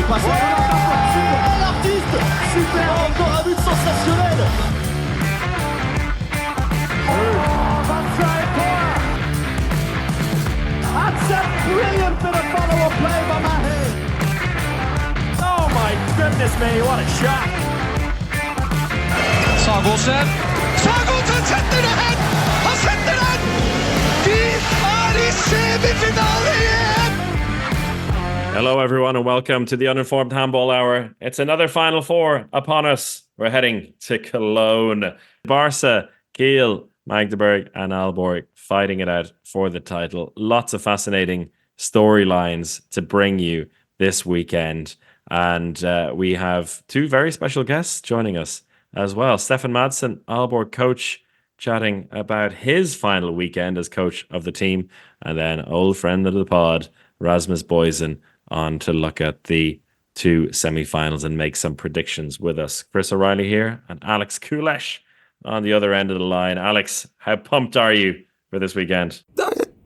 passe super. L'artiste, super, encore un but sensationnel. 25 points. That's a brilliant bit of follow-up play by Mahe. Oh my goodness me, what a shot. Sagosen setter det hen! Han setter den! De i semifinale igjen! Hello everyone and welcome to the Uninformed Handball Hour. It's another Final Four upon us. We're heading to Cologne. Barca, Kiel, Magdeburg and Aalborg fighting it out for the title. Lots of fascinating storylines to bring you this weekend. And we have two very special guests joining us as well. Stefan Madsen, Aalborg coach, chatting about his final weekend as coach of the team. And then old friend of the pod, Rasmus Boysen, on to look at the two semi-finals and make some predictions with us. Chris O'Reilly here and Alex Kulesh on the other end of the line. Alex, how pumped are you for this weekend?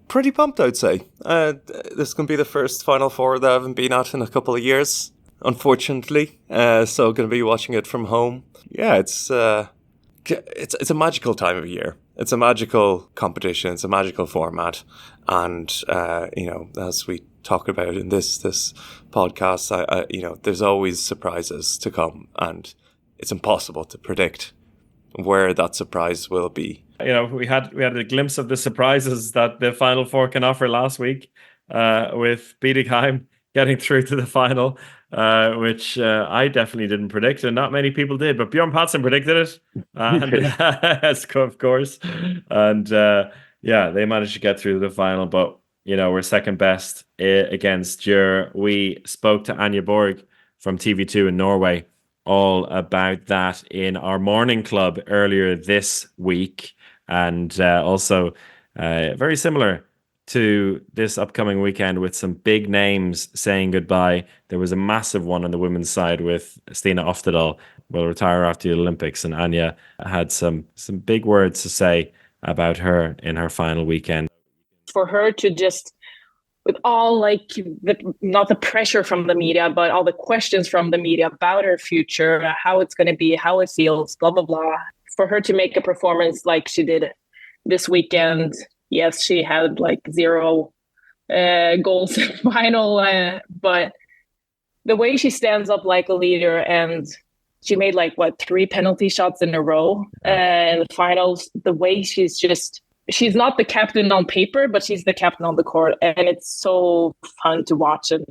Pretty pumped, I'd say. This can be the first Final Four that I haven't been at in a couple of years, unfortunately. So going to be watching it from home. Yeah, it's a magical time of year. It's a magical competition. It's a magical format, and as we talk about in this podcast, there's always surprises to come, and it's impossible to predict where that surprise will be. We had a glimpse of the surprises that the Final Four can offer last week, with Bietigheim getting through to the final, which I definitely didn't predict, and not many people did. But Bjorn Patsen predicted it, and of course, and they managed to get through to the final. But we're second best against Djur. We spoke to Anja Borg from TV2 in Norway all about that in our morning club earlier this week, and also very similar to this upcoming weekend with some big names saying goodbye. There was a massive one on the women's side with Stina Oftedal will retire after the Olympics, and Anja had some big words to say about her in her final weekend. For her to just, with all not the pressure from the media, but all the questions from the media about her future, how it's going to be, how it feels, blah, blah, blah. For her to make a performance like she did this weekend, yes, she had 0 goals in final, but the way she stands up like a leader, and she made 3 penalty shots in a row in the finals, the way she's not the captain on paper, but she's the captain on the court. And it's so fun to watch and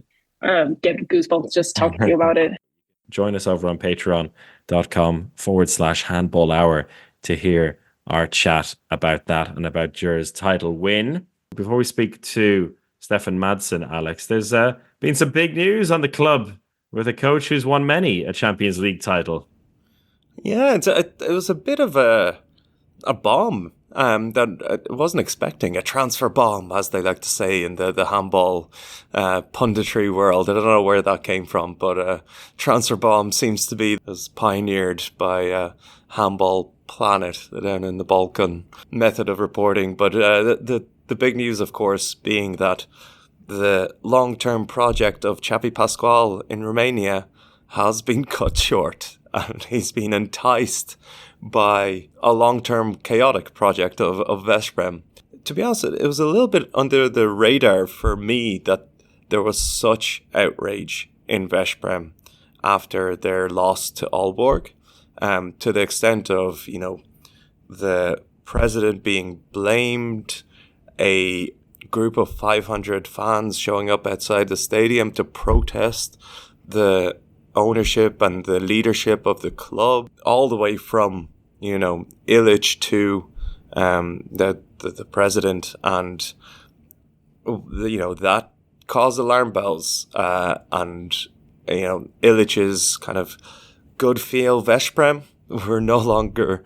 get goosebumps just talking to you about it. Join us over on patreon.com/handball hour to hear our chat about that and about Djur's title win. Before we speak to Stefan Madsen, Alex, there's been some big news on the club with a coach who's won many a Champions League title. Yeah, it was a bit of a bomb that I wasn't expecting, a transfer bomb, as they like to say in the handball punditry world. I don't know where that came from, but a transfer bomb seems to be as pioneered by Handball Planet down in the Balkan method of reporting. But the big news, of course, being that the long-term project of Xavi Pascual in Romania has been cut short, and he's been enticed by a long-term chaotic project of Veszprém. To be honest, it was a little bit under the radar for me that there was such outrage in Veszprém after their loss to Aalborg, to the extent of, the president being blamed, a group of 500 fans showing up outside the stadium to protest the ownership and the leadership of the club, all the way from, Illich to the president, and that caused alarm bells, and Illich's kind of good feel Veszprém were no longer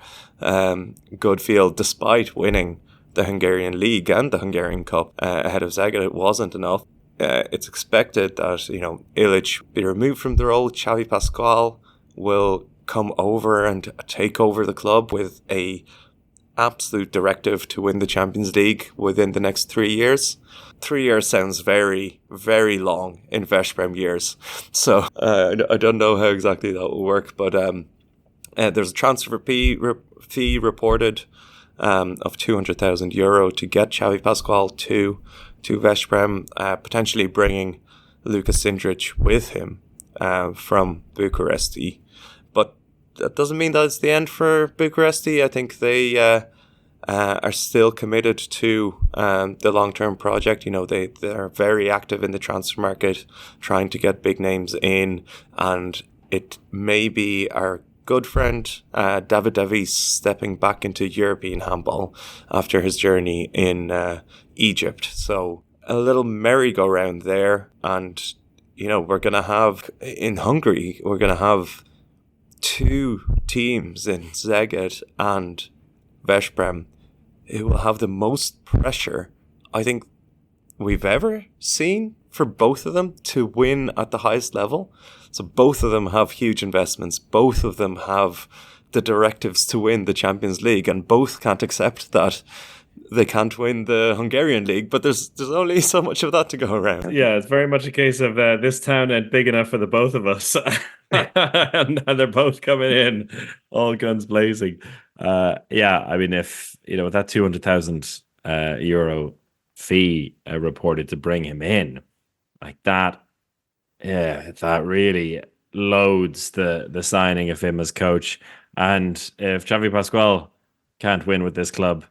good feel, despite winning the Hungarian League and the Hungarian Cup ahead of Zagreb. It wasn't enough. It's expected that, Illich be removed from the role. Xavi Pascual will come over and take over the club with a absolute directive to win the Champions League within the next 3 years. 3 years sounds very, very long in Veszprem years. So I don't know how exactly that will work, but there's a transfer fee reported of €200,000 to get Xavi Pascual to Veszprem, potentially bringing Lukas Sindrich with him from Bucharesti. But that doesn't mean that it's the end for Bucharesti. I think they are still committed to the long-term project. You know, they're very active in the transfer market, trying to get big names in, and it may be our good friend David Davies stepping back into European handball after his journey in Egypt. So a little merry-go-round there, and you know, we're going to have in Hungary, we're going to have two teams in Szeged and Veszprem who will have the most pressure, I think, we've ever seen for both of them to win at the highest level. So both of them have huge investments. Both of them have the directives to win the Champions League, and both can't accept that they can't win the Hungarian league, but there's only so much of that to go around. Yeah, it's very much a case of this town ain't big enough for the both of us. And they're both coming in all guns blazing. Yeah, I mean, if, you know, with that €200,000 fee reported to bring him in, like that, yeah, that really loads the signing of him as coach. And if Xavi Pascual can't win with this club,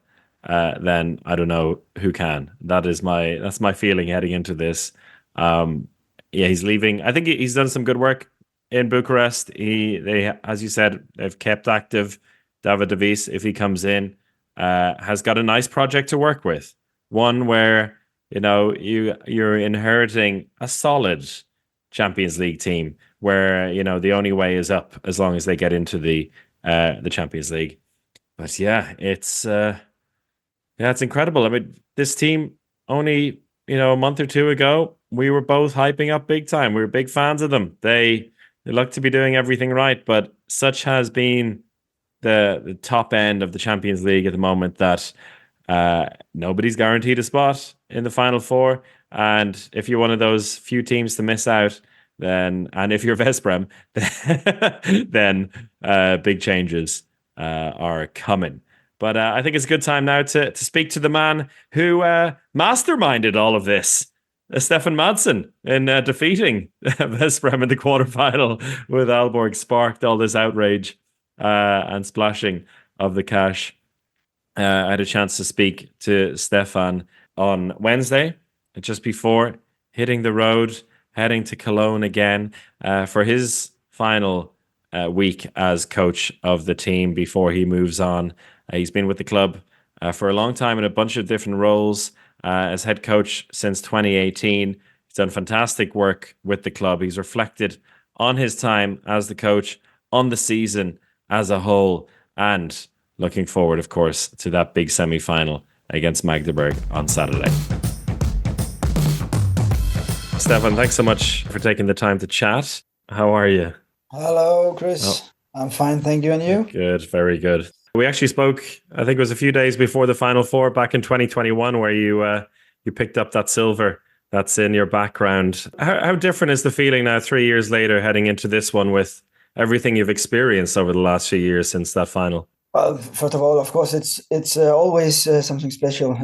then I don't know who can. That's my feeling heading into this. Yeah, he's leaving. I think he's done some good work in Bucharest. They, as you said, they've kept active. David Davies, if he comes in, has got a nice project to work with. One where, you know, you're inheriting a solid Champions League team where, you know, the only way is up as long as they get into the Champions League. But yeah, it's incredible. I mean, this team only, you know, a month or two ago, we were both hyping up big time. We were big fans of them. They look to be doing everything right, but such has been the top end of the Champions League at the moment that nobody's guaranteed a spot in the Final Four. And if you're one of those few teams to miss out, then, and if you're Veszprem, then big changes are coming. But I think it's a good time now to speak to the man who masterminded all of this, Stefan Madsen, in defeating Veszprem in the quarterfinal with Aalborg, sparked all this outrage and splashing of the cash. I had a chance to speak to Stefan on Wednesday, just before hitting the road, heading to Cologne again for his final week as coach of the team before he moves on. He's been with the club for a long time in a bunch of different roles as head coach since 2018. He's done fantastic work with the club. He's reflected on his time as the coach, on the season as a whole, and looking forward, of course, to that big semi-final against Magdeburg on Saturday. Stefan, thanks so much for taking the time to chat. How are you? Hello, Chris. I'm fine, thank you. And you? Good, very good. We actually spoke, I think it was a few days before the Final Four back in 2021, where you picked up that silver that's in your background. How different is the feeling now 3 years later heading into this one with everything you've experienced over the last few years since that final? Well, first of all, of course, it's always something special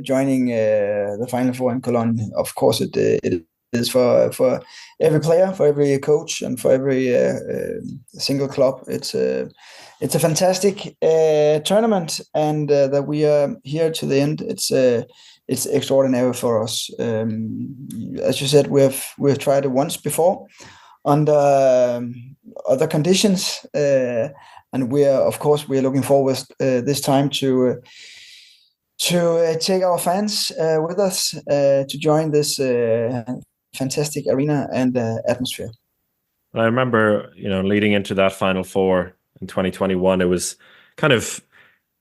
joining the Final Four in Cologne. Of course, it is for every player, for every coach, and for every single club. It's a fantastic tournament, and that we are here to the end. It's extraordinary for us. As you said, we've tried it once before under other conditions. And we're looking forward this time to take our fans with us to join this fantastic arena and atmosphere. I remember, leading into that Final Four in 2021, it was kind of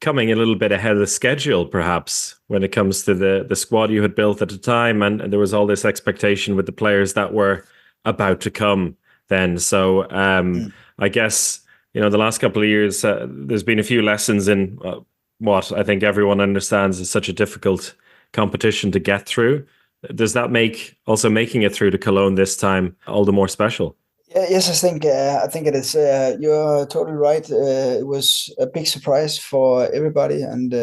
coming a little bit ahead of the schedule, perhaps, when it comes to the squad you had built at the time, and there was all this expectation with the players that were about to come then. So I guess, the last couple of years, there's been a few lessons in what I think everyone understands is such a difficult competition to get through. Does that make also making it through to Cologne this time all the more special? Yes, I think it is. You're totally right. It was a big surprise for everybody and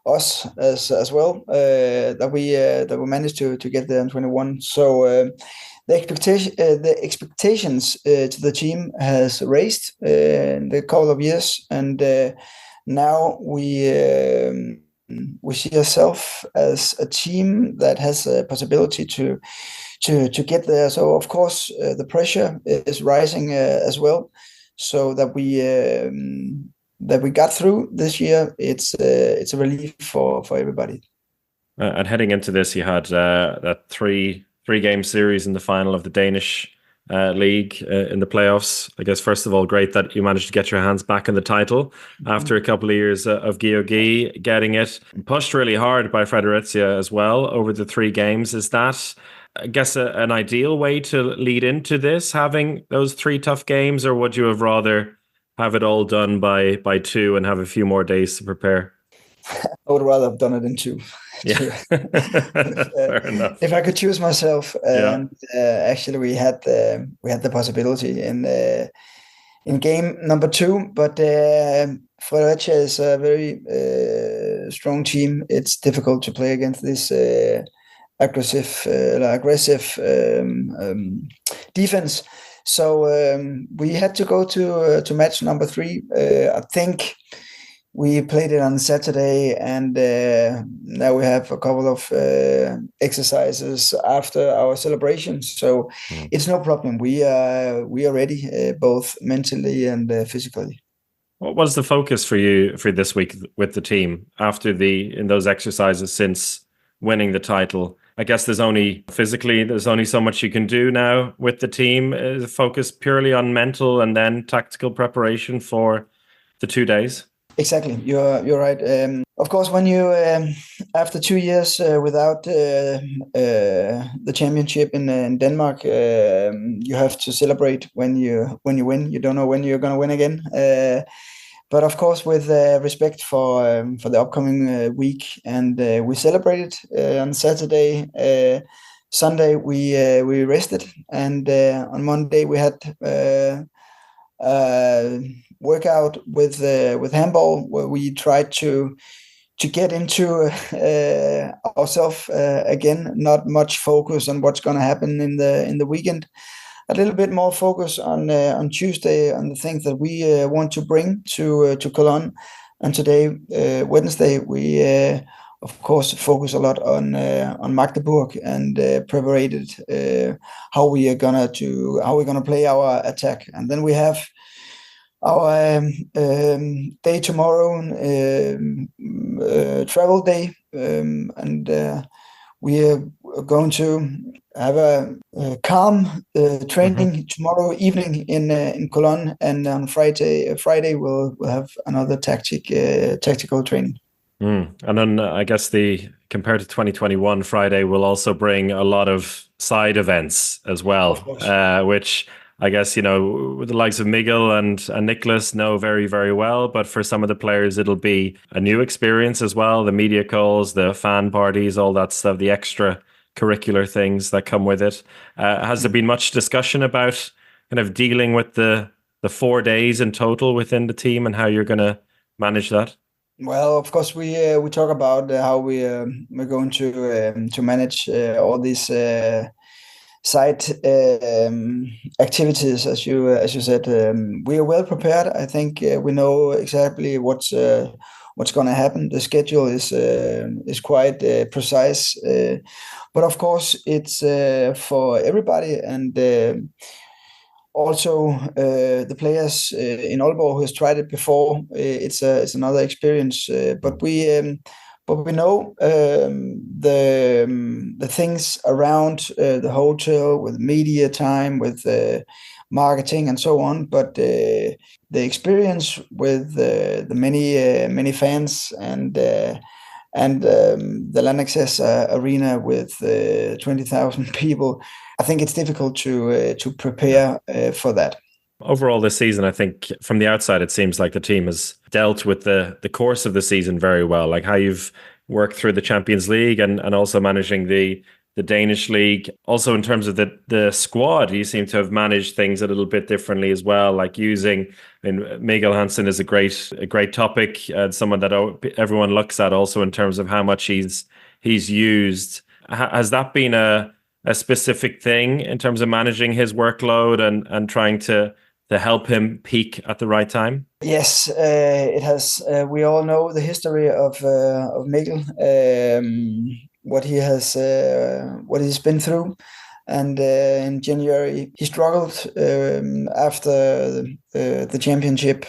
us as well that we managed to get there in 21. So the expectations to the team has raised in the couple of years, and now we see ourselves as a team that has a possibility to get there. So of course the pressure is rising as well. So that we got through this year, it's a relief for everybody. And heading into this, you had that three game series in the final of the Danish league in the playoffs. I guess first of all, great that you managed to get your hands back in the title after a couple of years of Georgi getting it. Pushed really hard by Fredericia as well over the 3 games. Is that, I guess, an ideal way to lead into this, having those 3 tough games, or would you have rather have it all done by 2 and have a few more days to prepare? I would rather have done it in 2. Yeah. Fair enough. If I could choose myself, and actually we had the possibility in game number 2, but Fredericia is a very strong team. It's difficult to play against this aggressive defense. So we had to go to match number 3. I think we played it on Saturday, and now we have a couple of exercises after our celebration. So it's no problem. We are ready, both mentally and physically. What was the focus for you for this week with the team after in those exercises since winning the title? I guess there's only so much you can do now with the team. Is the focus purely on mental and then tactical preparation for the 2 days? Exactly, you're right. Of course, when you after 2 years without the championship in Denmark, you have to celebrate when you win. You don't know when you're gonna win again. But of course, with respect for the upcoming week, and we celebrated on Saturday. Sunday we rested, and on Monday we had workout with handball, where we tried to get into ourselves again. Not much focus on what's going to happen in the weekend. A little bit more focus on Tuesday on the things that we want to bring to Cologne. And today, Wednesday, we of course focus a lot on Magdeburg and prepared how we're gonna play our attack. And then we have our day tomorrow, travel day, and we are going to have a calm training tomorrow evening in Cologne, and on Friday we'll have another tactical training. And then I guess compared to 2021, Friday will also bring a lot of side events as well, which I guess, with the likes of Miguel and Nicholas know very, very well. But for some of the players, it'll be a new experience as well. The media calls, the fan parties, all that stuff, the extra curricular things that come with it. Has there been much discussion about kind of dealing with the 4 days in total within the team and how you're going to manage that? Well, of course, we talk about how we're going to manage all these side activities, as you said. We are well prepared. I think we know exactly what's going to happen. The schedule is quite precise, but of course it's for everybody, and also the players in Aalborg who has tried it before. It's another experience, but we know the things around the hotel, with media time, with marketing and so on. But the experience with the many fans and the Landaxess arena with 20,000 people, I think it's difficult to prepare for that. Overall this season, I think from the outside, it seems like the team has dealt with the course of the season very well, like how you've worked through the Champions League and also managing the Danish league. Also in terms of the squad, you seem to have managed things a little bit differently as well, like using, I mean, Miguel Hansen is a great topic, and someone that everyone looks at also in terms of how much he's used. Has that been a specific thing in terms of managing his workload and trying to help him peak at the right time? Yes, it has. We all know the history of Miguel, what he's been through, and in January he struggled after the championship,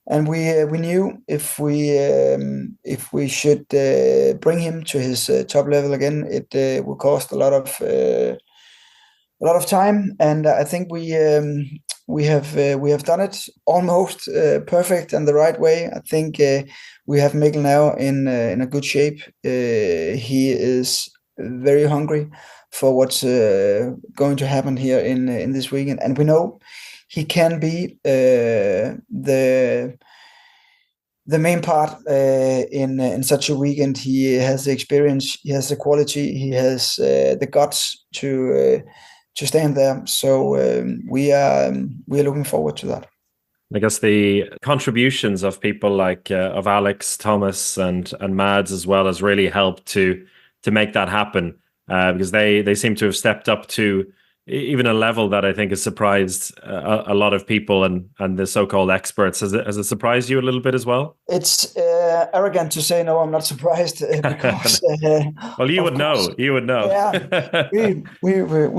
and we knew if we should bring him to his top level again, it would cost a lot of time, and I think we have done it almost perfect and the right way. I think we have Mikkel now in a good shape. He is very hungry for what's going to happen here in this weekend, and we know he can be the main part in such a weekend. He has the experience, he has the quality, he has the guts to stand there. So we are looking forward to that. I guess the contributions of people like of Alex, Thomas, and Mads as well has really helped to make that happen, because they seem to have stepped up to even a level that I think has surprised a lot of people and the so-called experts. Has it surprised you a little bit as well? It's arrogant to say no, I'm not surprised, because well, you would know. You would know. Yeah, we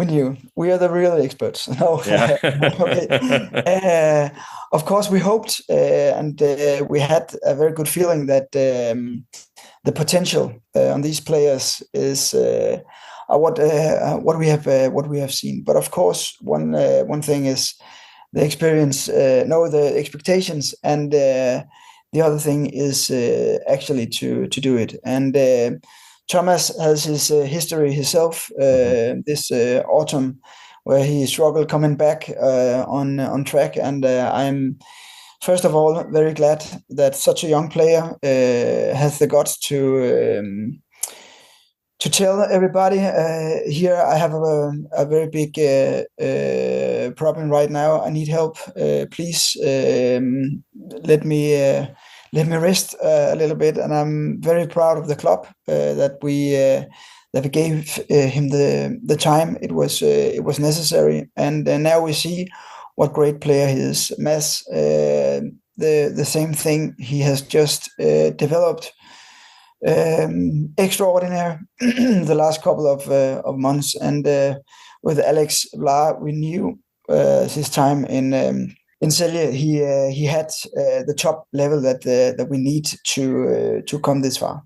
knew. We are the real experts. No, yeah. Of course we hoped, and we had a very good feeling that the potential on these players is what we have seen. But of course, one thing is the experience, the expectations, and the other thing is actually to do it. And Thomas has his history himself this autumn, where he struggled coming back on track, and I'm first of all very glad that such a young player has the guts to tell everybody, here I have a very big problem right now. I need help. Please let me rest a little bit. And I'm very proud of the club that we gave him the time. It was necessary, and now we see what great player he is. Mads, the same thing. He has just developed extraordinary the last couple of months, and with Alex Vla, we knew his time in Celje. He had the top level that we need to come this far.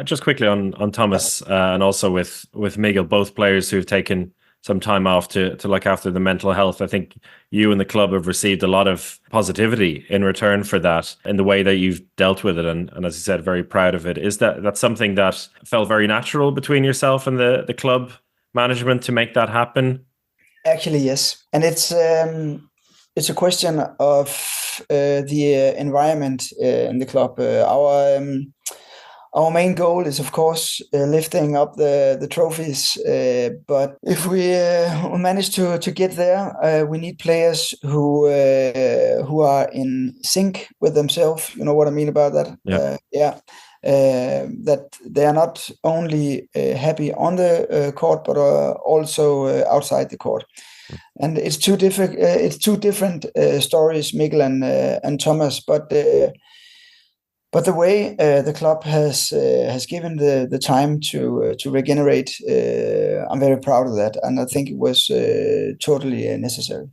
Just quickly on Thomas and also with Miguel, both players who've taken some time off to look after the mental health. I think you and the club have received a lot of positivity in return for that, in the way that you've dealt with it, and as you said, very proud of it. Is that's something that felt very natural between yourself and the club management to make that happen? Actually, yes, and it's a question of the environment in the club. Our main goal is, of course, lifting up the trophies. But if we manage to get there, we need players who are in sync with themselves. You know what I mean about that? Yeah. That they are not only happy on the court, but also outside the court. And it's two different stories, Miguel and Thomas, but the way the club has given the time to regenerate, I'm very proud of that, and I think it was totally necessary.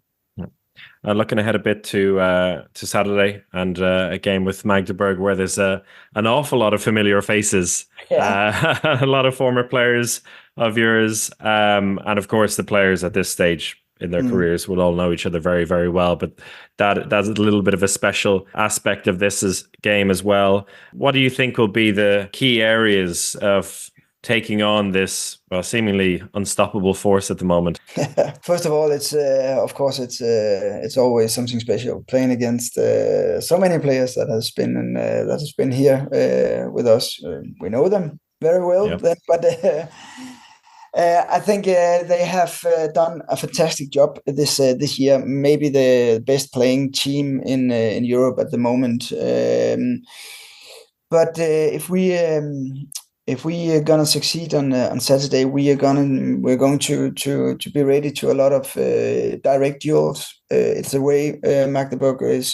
Looking ahead a bit to Saturday and a game with Magdeburg, where there's an awful lot of familiar faces, a lot of former players of yours, and of course the players at this stage in their careers will all know each other very, very well. But that's a little bit of a special aspect of this game as well. What do you think will be the key areas of taking on this seemingly unstoppable force at the moment? First of all, it's of course it's always something special playing against so many players that has been here with us. We know them very well, Yep. but I think they have done a fantastic job this year. Maybe the best playing team in Europe at the moment. But if we are gonna succeed on Saturday, we're going to be ready to a lot of direct duels. It's the way Magdeburg is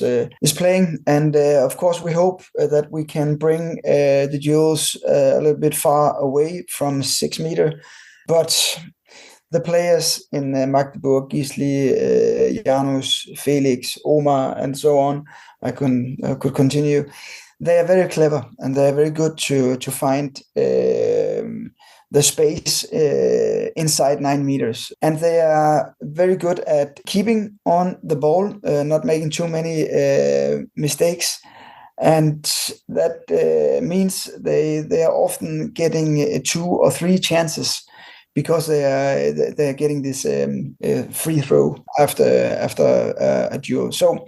playing, and of course we hope that we can bring the duels a little bit far away from 6 meter. But the players in Magdeburg, Gisli, Janus, Felix, Omar, and so on, I could continue. They are very clever and they are very good to find the space inside 9 meters. And they are very good at keeping on the ball, not making too many mistakes. And that means they are often getting 2 or 3 chances because they are getting this free throw after a duel. So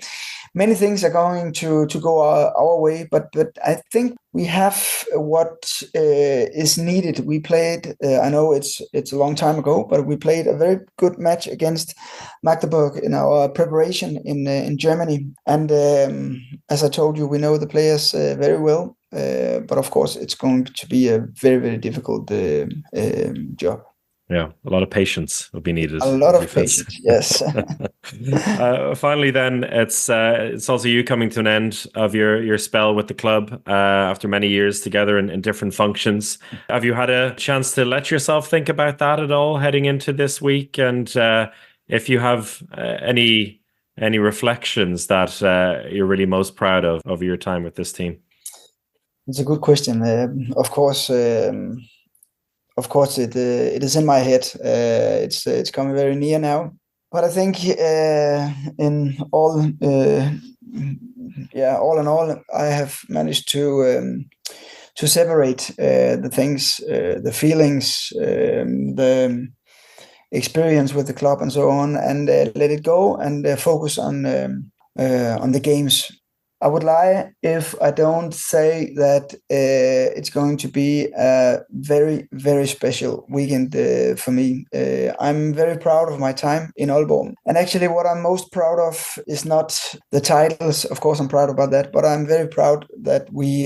many things are going to go our way, but I think we have what is needed. We played, I know it's a long time ago, but we played a very good match against Magdeburg in our preparation in Germany. And as I told you, we know the players very well, but of course it's going to be a very, very difficult job. Yeah, a lot of patience will be needed. A lot of patience, yes. Finally, then, it's also you coming to an end of your spell with the club after many years together in different functions. Have you had a chance to let yourself think about that at all heading into this week? And if you have any reflections that you're really most proud of your time with this team? It's a good question. Of course, it is in my head. It's coming very near now. But I think in all in all, I have managed to separate the things, the feelings, the experience with the club, and so on, and let it go and focus on the games. I would lie if I don't say that it's going to be a very, very special weekend for me. I'm very proud of my time in Aalborg. And actually what I'm most proud of is not the titles. Of course, I'm proud about that. But I'm very proud that we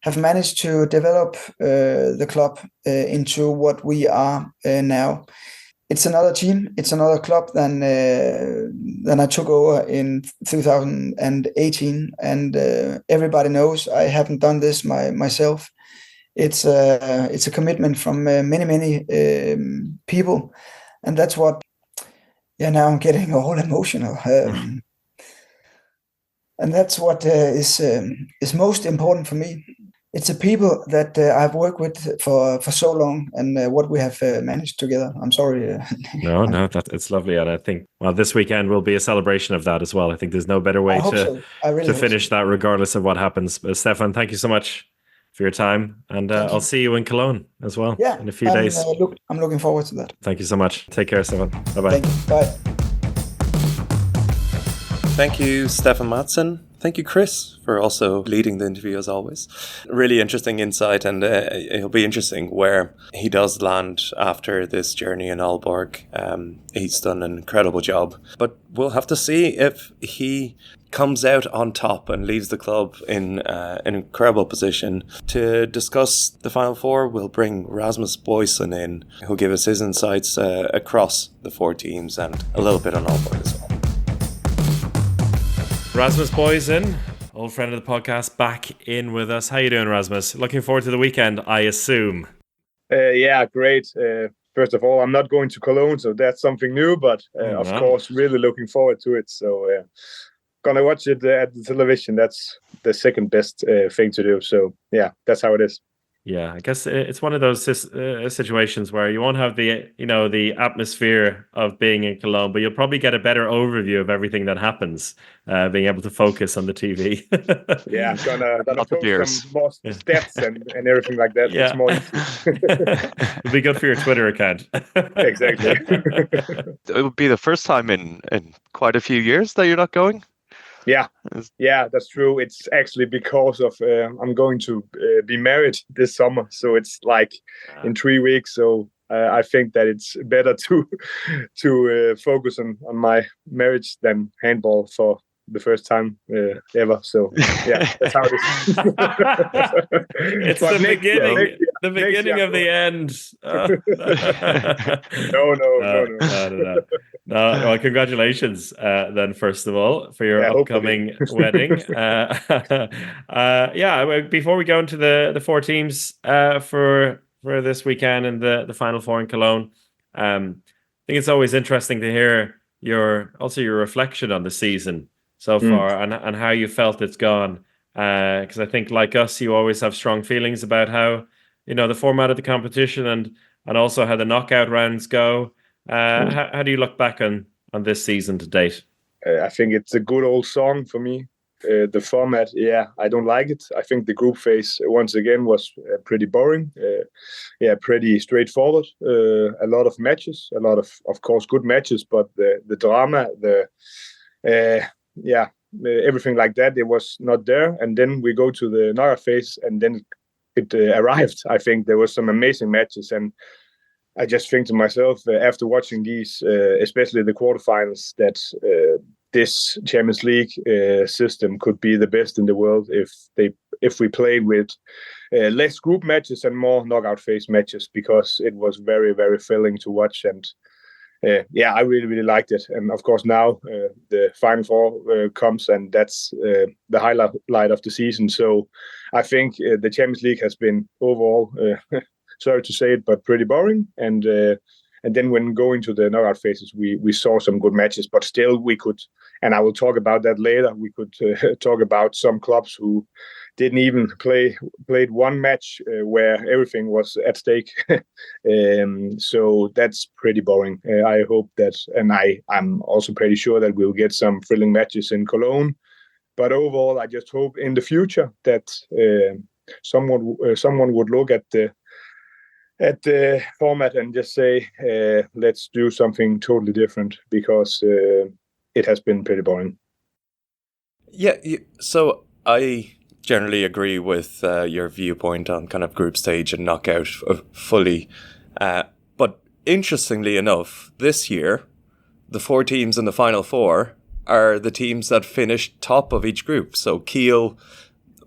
have managed to develop the club into what we are now. It's another team. It's another club than I took over in 2018, and everybody knows I haven't done this myself. It's a commitment from many people, and that's what. Yeah, now I'm getting all emotional, and that's what is most important for me. It's the people that I've worked with for so long, and what we have managed together. I'm sorry. No, it's lovely, and I think this weekend will be a celebration of that as well. I think there's no better way to finish that, regardless of what happens. But Stefan, thank you so much for your time, and I'll see you in Cologne as well in a few days. I'm looking forward to that. Thank you so much. Take care, Stefan. Bye-bye. Thank you. Bye. Thank you, Stefan Madsen. Thank you, Chris, for also leading the interview as always. Really interesting insight, and it'll be interesting where he does land after this journey in Aalborg. He's done an incredible job, but we'll have to see if he comes out on top and leaves the club in an incredible position. To discuss the Final Four, we'll bring Rasmus Boysen in, who'll give us his insights across the 4 teams and a little bit on Aalborg as well. Rasmus Boysen, old friend of the podcast, back in with us. How you doing, Rasmus? Looking forward to the weekend, I assume. Yeah, great. First of all, I'm not going to Cologne, so that's something new, but of course, really looking forward to it. So gonna watch it at the television. That's the second best thing to do. So yeah, that's how it is. Yeah, I guess it's one of those situations where you won't have the atmosphere of being in Cologne, but you'll probably get a better overview of everything that happens, being able to focus on the TV. Yeah, gonna Not the post beers. some more stats and everything like that. Yeah. It's more easy. It'll be good for your Twitter account. Exactly. It would be the first time in quite a few years that you're not going. Yeah, that's true. It's actually because of I'm going to be married this summer, so it's like in 3 weeks. So I think that it's better to focus on my marriage than handball for the first time ever. So yeah, that's how it is. It's But the beginning of the end. No. No, well, congratulations, then, first of all, for your upcoming wedding. Before we go into the 4 teams for this weekend and the Final Four in Cologne, I think it's always interesting to hear your reflection on the season so far and how you felt it's gone. Because I think, like us, you always have strong feelings about how, the format of the competition and also how the knockout rounds go. How do you look back on this season to date? I think it's a good old song for me. The format, I don't like it. I think the group phase, once again, was pretty boring. Pretty straightforward. A lot of matches, a lot of course, good matches, but the drama, everything like that, it was not there. And then we go to the knockout phase, and then it arrived. I think there was some amazing matches, and I just think to myself, after watching these, especially the quarterfinals, that this Champions League system could be the best in the world if we played with less group matches and more knockout phase matches, because it was very, very filling to watch. And I really, really liked it. And of course, now the Final Four comes, and that's the highlight of the season. So I think the Champions League has been overall, sorry to say it, but pretty boring. And then when going to the knockout phases, we saw some good matches, but still we could, and I will talk about that later, we could talk about some clubs who didn't even played one match where everything was at stake. So that's pretty boring. I hope that, and I'm also pretty sure that we'll get some thrilling matches in Cologne. But overall, I just hope in the future that someone would look at the format and just say, let's do something totally different, because it has been pretty boring. Yeah, so I generally agree with your viewpoint on kind of group stage and knockout fully. But interestingly enough, this year, the 4 teams in the Final Four are the teams that finished top of each group. So Kiel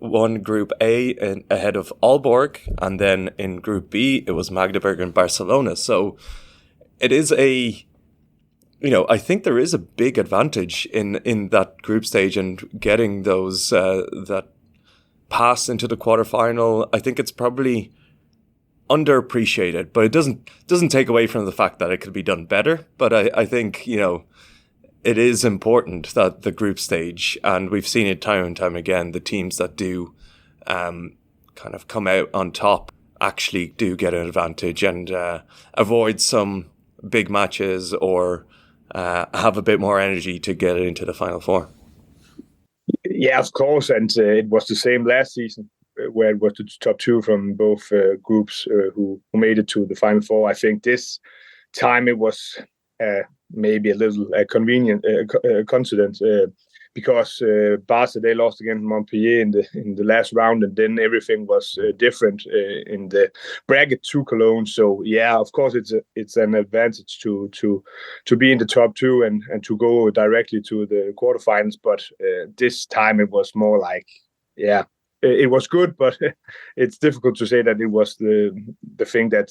won Group A ahead of Aalborg, and then in Group B, it was Magdeburg and Barcelona. So it is I think there is a big advantage in that group stage and getting those that pass into the quarterfinal. I think it's probably underappreciated, but it doesn't take away from the fact that it could be done better. But I think, it is important that the group stage, and we've seen it time and time again, the teams that do kind of come out on top actually do get an advantage and avoid some big matches or have a bit more energy to get into the Final Four. Yeah, of course, and it was the same last season, where it was the top 2 from both groups who made it to the Final Four. I think this time it was maybe a little convenient coincidence, because Barca, they lost against Montpellier in the last round, and then everything was different in the bracket to Cologne. So yeah, of course it's an advantage to be in the top 2 and to go directly to the quarterfinals. But this time it was more like, it was good, but it's difficult to say that it was the thing that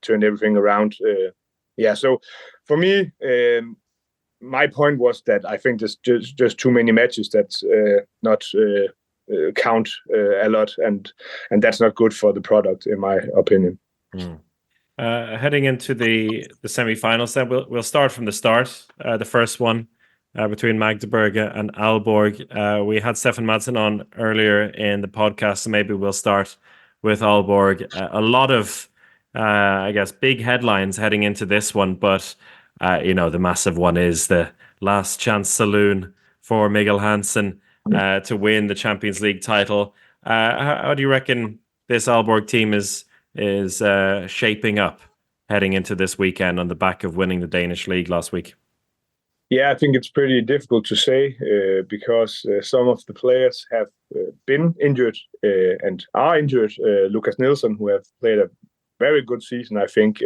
turned everything around. So for me, my point was that I think there's just too many matches that not count a lot, and that's not good for the product, in my opinion. Heading into the semi-finals, then we'll start from the start. The first one between Magdeburg and Aalborg. We had Stefan Madsen on earlier in the podcast, so maybe we'll start with Aalborg. A lot of, I guess, big headlines heading into this one, but the massive one is the last chance saloon for Miguel Hansen to win the Champions League title. How do you reckon this Aalborg team is shaping up heading into this weekend on the back of winning the Danish league last week? Yeah, I think it's pretty difficult to say because some of the players have been injured and are injured. Lucas Nilsson, who have played a very good season, I think,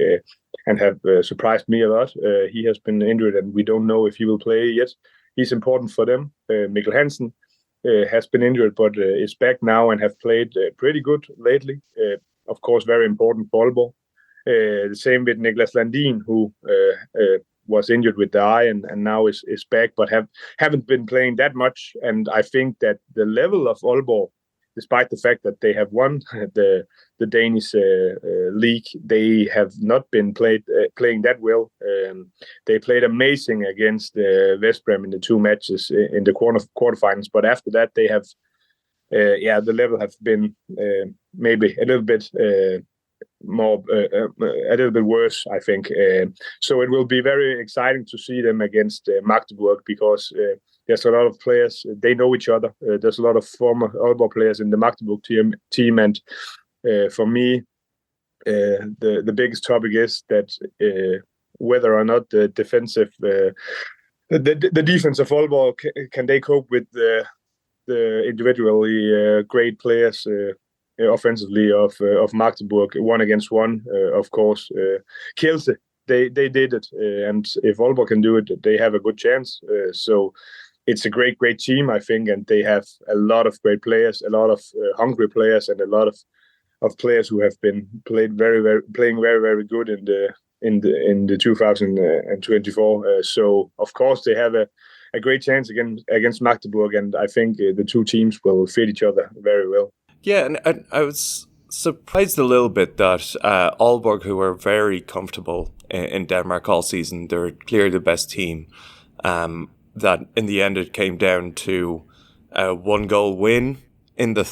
and have surprised me a lot. He has been injured, and we don't know if he will play yet. He's important for them. Mikkel Hansen has been injured, but is back now and have played pretty good lately. Of course, very important for Aalborg. The same with Niklas Landin, who was injured with the eye and now is back, but haven't been playing that much. And I think that the level of Aalborg, despite the fact that they have won the Danish league, they have not been playing that well. They played amazing against Veszprem in the two matches in the quarterfinals, but after that they have, the level have been maybe a little bit a little bit worse, I think. So it will be very exciting to see them against Magdeburg because there's a lot of players. They know each other. There's a lot of former Aalborg players in the Magdeburg team, and for me, the biggest topic is that whether or not the defensive, the defense of Aalborg can they cope with the individually great players. Offensively of Magdeburg, 1-against-1, of course. Kielse, they did it, and if Aalborg can do it, they have a good chance. So it's a great team, I think, and they have a lot of great players, a lot of hungry players, and a lot of players who have been playing very very good in the 2024. So of course they have a great chance against Magdeburg, and I think the two teams will fit each other very well. Yeah, and I was surprised a little bit that Aalborg, who were very comfortable in Denmark all season, they're clearly the best team. That in the end it came down to a 1-goal win in the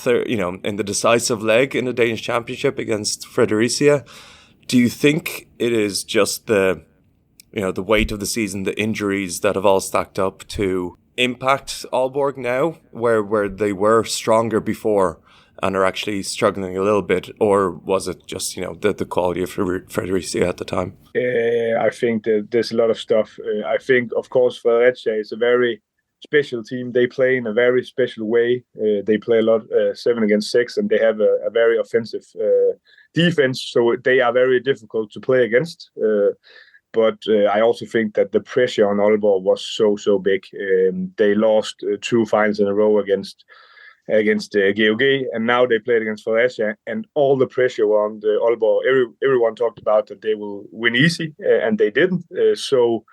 in the decisive leg in the Danish Championship against Fredericia. Do you think it is just the weight of the season, the injuries that have all stacked up to impact Aalborg now, where they were stronger before and are actually struggling a little bit, or was it just the quality of Fredericia at the time? I think that there's a lot of stuff. I think, of course, Fredericia is a very special team. They play in a very special way. They play a lot 7-against-6, and they have a very offensive defense, so they are very difficult to play against. But I also think that the pressure on Aalborg was so big. They lost 2 finals in a row against GOG, and now they played against Fredericia, and all the pressure on the Aalborg. Everyone talked about that they will win easy, and they didn't. So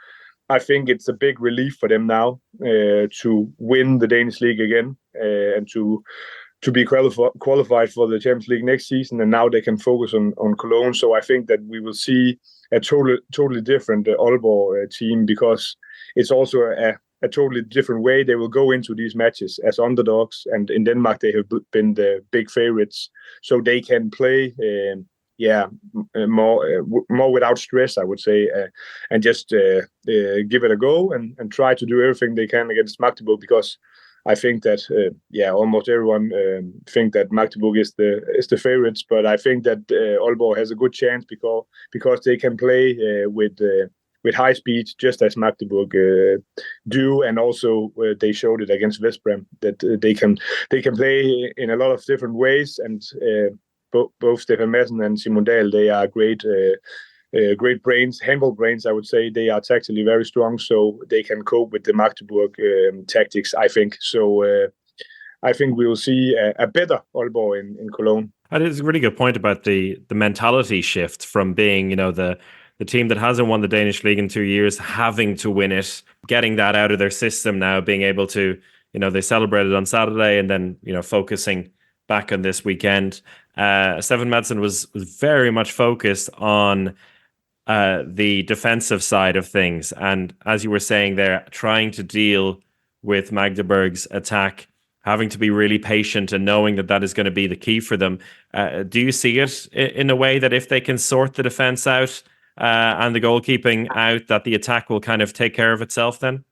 I think it's a big relief for them now to win the Danish league again and to be qualified for the Champions League next season, and now they can focus on Cologne. So I think that we will see a totally different Aalborg team, because it's also a totally different way. They will go into these matches as underdogs, and in Denmark they have been the big favorites, so they can play more without stress, I would say, and just give it a go and try to do everything they can against Magdeburg, because I think that almost everyone think that Magdeburg is the favorites, but I think that Aalborg has a good chance because they can play with high speed, just as Magdeburg do, and also they showed it against Veszprem that they can play in a lot of different ways, and both Stefan Madsen and Simon Dahl, they are great brains, handball brains, I would say. They are tactically very strong, so they can cope with the Magdeburg tactics, I think. So I think we will see a better Aalborg in Cologne. That is a really good point about the mentality shift from being, the team that hasn't won the Danish league in 2 years, having to win it, getting that out of their system now, being able to, they celebrated on Saturday, and then, focusing back on this weekend. Stefan Madsen was very much focused on the defensive side of things. And as you were saying there, trying to deal with Magdeburg's attack. having to be really patient and knowing that is going to be the key for them. Do you see it in a way that if they can sort the defense out and the goalkeeping out, that the attack will kind of take care of itself then?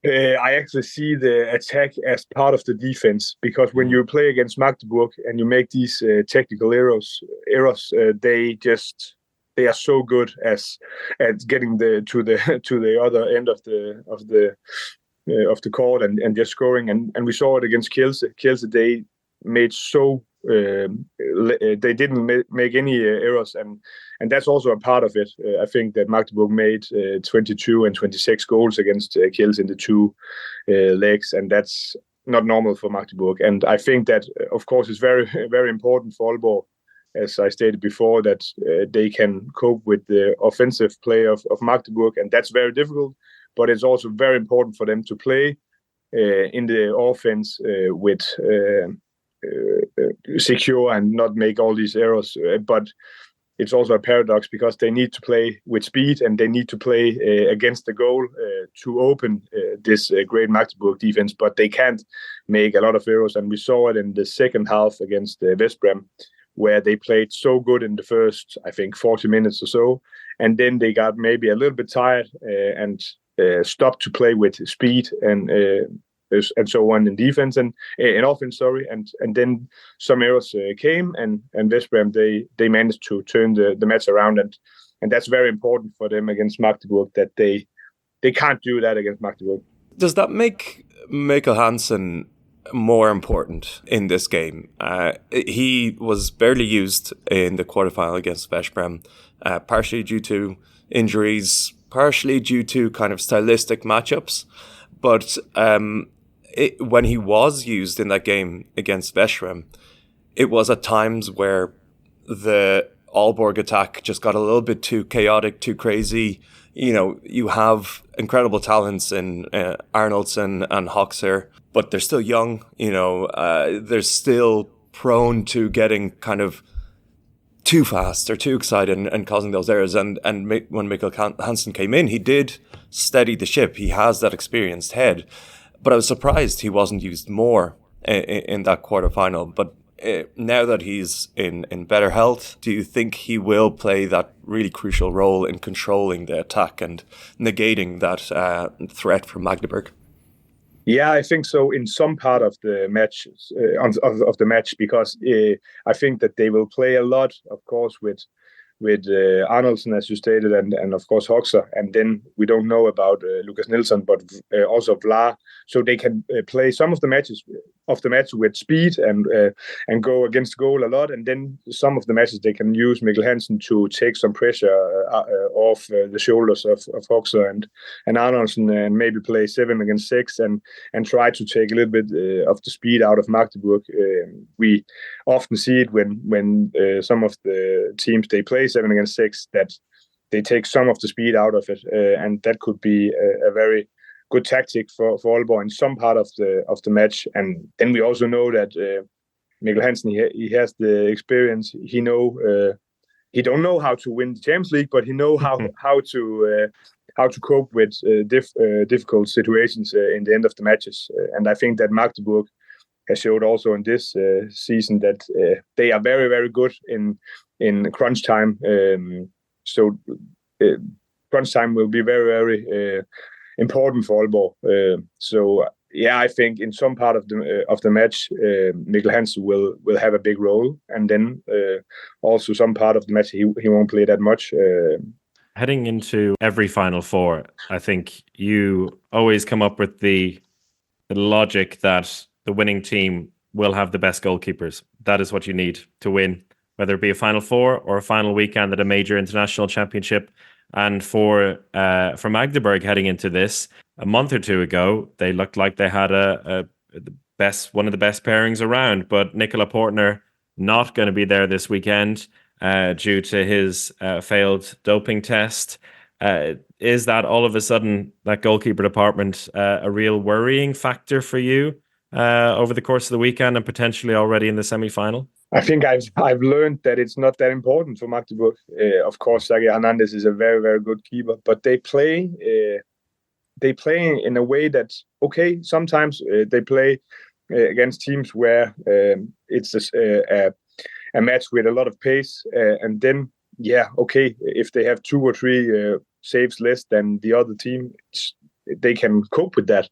I actually see the attack as part of the defense, because when you play against Magdeburg and you make these technical errors, they are so good at getting to the other end of the court and just scoring. And we saw it against Kielce. Kielce, they made they didn't make any errors, and that's also a part of it. I think that Magdeburg made 22 and 26 goals against Kielce in the two legs, and that's not normal for Magdeburg. And I think that, of course, it's very, very important for Aalborg, as I stated before, that they can cope with the offensive play of Magdeburg, and that's very difficult. But it's also very important for them to play in the offense with secure and not make all these errors. But it's also a paradox, because they need to play with speed and they need to play against the goal to open this great Magdeburg defense. But they can't make a lot of errors, and we saw it in the second half against West Brom, where they played so good in the first, I think, 40 minutes or so, and then they got maybe a little bit tired and stopped to play with speed and so on in defense and in offense, and then some errors came, and West Brom, they managed to turn the match around, and that's very important for them against Magdeburg, that they can't do that against Magdeburg. Does that make Mikkel Hansen more important in this game? He was barely used in the quarterfinal against West Brom, partially due to injuries, partially due to kind of stylistic matchups, but when he was used in that game against West Brom, it was at times where the Aalborg attack just got a little bit too chaotic, too crazy. You know, you have incredible talents in Arnoldson and Hoxer, but they're still young. You know, they're still prone to getting kind of too fast or too excited and causing those errors. And when Mikkel Hansen came in, he did steady the ship. He has that experienced head. But I was surprised he wasn't used more in that quarterfinal. But now that he's in better health, do you think he will play that really crucial role in controlling the attack and negating that threat from Magdeburg? Yeah, I think so. In some part of the match, because I think that they will play a lot, of course, with Arnoldson, as you stated, and of course Hoxer, and then we don't know about Lucas Nilsson, but also Vla, so they can play some of the matches with speed and go against goal a lot, and then some of the matches they can use Mikkel Hansen to take some pressure off the shoulders of Hoxer and Arnoldson, and maybe play 7 against 6 and try to take a little bit of the speed out of Magdeburg. We often see it when some of the teams they play 7 against 6, that they take some of the speed out of it, and that could be a very good tactic for Aalborg in some part of the match. And then we also know that Mikkel Hansen, he has the experience. He don't know how to win the Champions League, but he know how to cope with difficult situations in the end of the matches. And I think that Magdeburg has showed also in this season that they are very, very good in crunch time. So crunch time will be very, very important for Aalborg. So yeah, I think in some part of the match, Mikkel Hansen will have a big role, and then also some part of the match he won't play that much. Heading into every Final Four, I think you always come up with the logic that the winning team will have the best goalkeepers. That is what you need to win, whether it be a Final Four or a final weekend at a major international championship. And for Magdeburg heading into this, a month or two ago, they looked like they had one of the best pairings around. But Nicola Portner not going to be there this weekend due to his failed doping test. Is that all of a sudden, that goalkeeper department, a real worrying factor for you over the course of the weekend and potentially already in the semi-final? I think I've learned that it's not that important for Magdeburg. Of course, Sergio Hernandez is a very, very good keeper, but they play they play in a way that, okay, sometimes they play against teams where it's a match with a lot of pace, and then, yeah, okay, if they have 2 or 3 saves less than the other team, they can cope with that.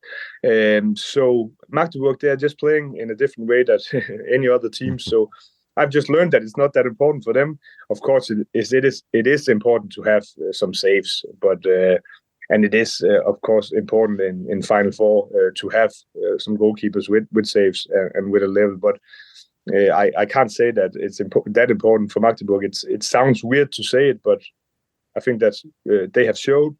So Magdeburg, they are just playing in a different way than any other team. So I've just learned that it's not that important for them. Of course, it is important to have some saves, but and it is of course important in Final Four to have some goalkeepers with saves and with a level. But I can't say that it's that important for Magdeburg. It sounds weird to say it, but I think that they have showed